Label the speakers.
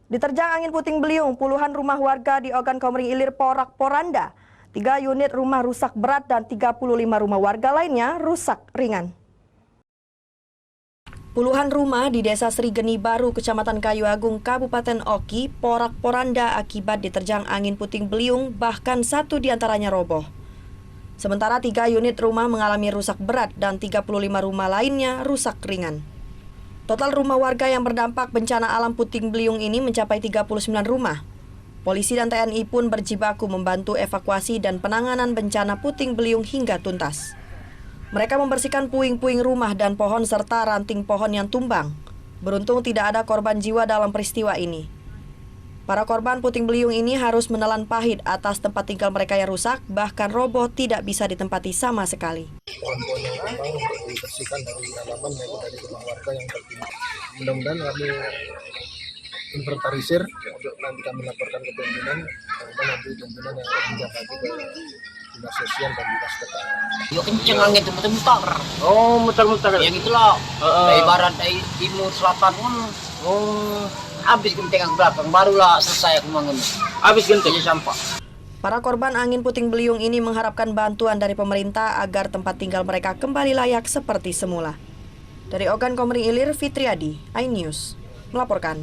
Speaker 1: Diterjang angin puting beliung, puluhan rumah warga di Ogan Komering Ilir porak-poranda. 3 unit rumah rusak berat dan 35 rumah warga lainnya rusak ringan. Puluhan rumah di Desa Sri Geni Baru, Kecamatan Kayu Agung, Kabupaten Oki, porak-poranda akibat diterjang angin puting beliung, bahkan satu diantaranya roboh. Sementara 3 unit rumah mengalami rusak berat dan 35 rumah lainnya rusak ringan. Total rumah warga yang berdampak bencana alam puting beliung ini mencapai 39 rumah. Polisi dan TNI pun berjibaku membantu evakuasi dan penanganan bencana puting beliung hingga tuntas. Mereka membersihkan puing-puing rumah dan pohon serta ranting pohon yang tumbang. Beruntung tidak ada korban jiwa dalam peristiwa ini. Para korban puting beliung ini harus menelan pahit atas tempat tinggal mereka yang rusak, bahkan roboh tidak bisa ditempati sama sekali.
Speaker 2: Pohon-pohon yang tumbang untuk dibersihkan dari halaman maupun dari rumah warga yang tertimpa. Mudah-mudahan kami inventarisir untuk nanti kami laporkan ke pimpinan, dan nanti pimpinan yang akan menjaga ke dinas sosial dan dinas ketahanan.
Speaker 3: Yuk kenceng angin itu muter-muter.
Speaker 4: Oh, muter-muter.
Speaker 3: Yang itulah dari barat, dari timur, selatan pun. Habis genting ke belakang, barulah selesai aku bangun.
Speaker 4: Habis genting
Speaker 3: sampah.
Speaker 1: Para korban angin puting beliung ini mengharapkan bantuan dari pemerintah agar tempat tinggal mereka kembali layak seperti semula. Dari Ogan Komering Ilir, Fitriadi, iNews melaporkan.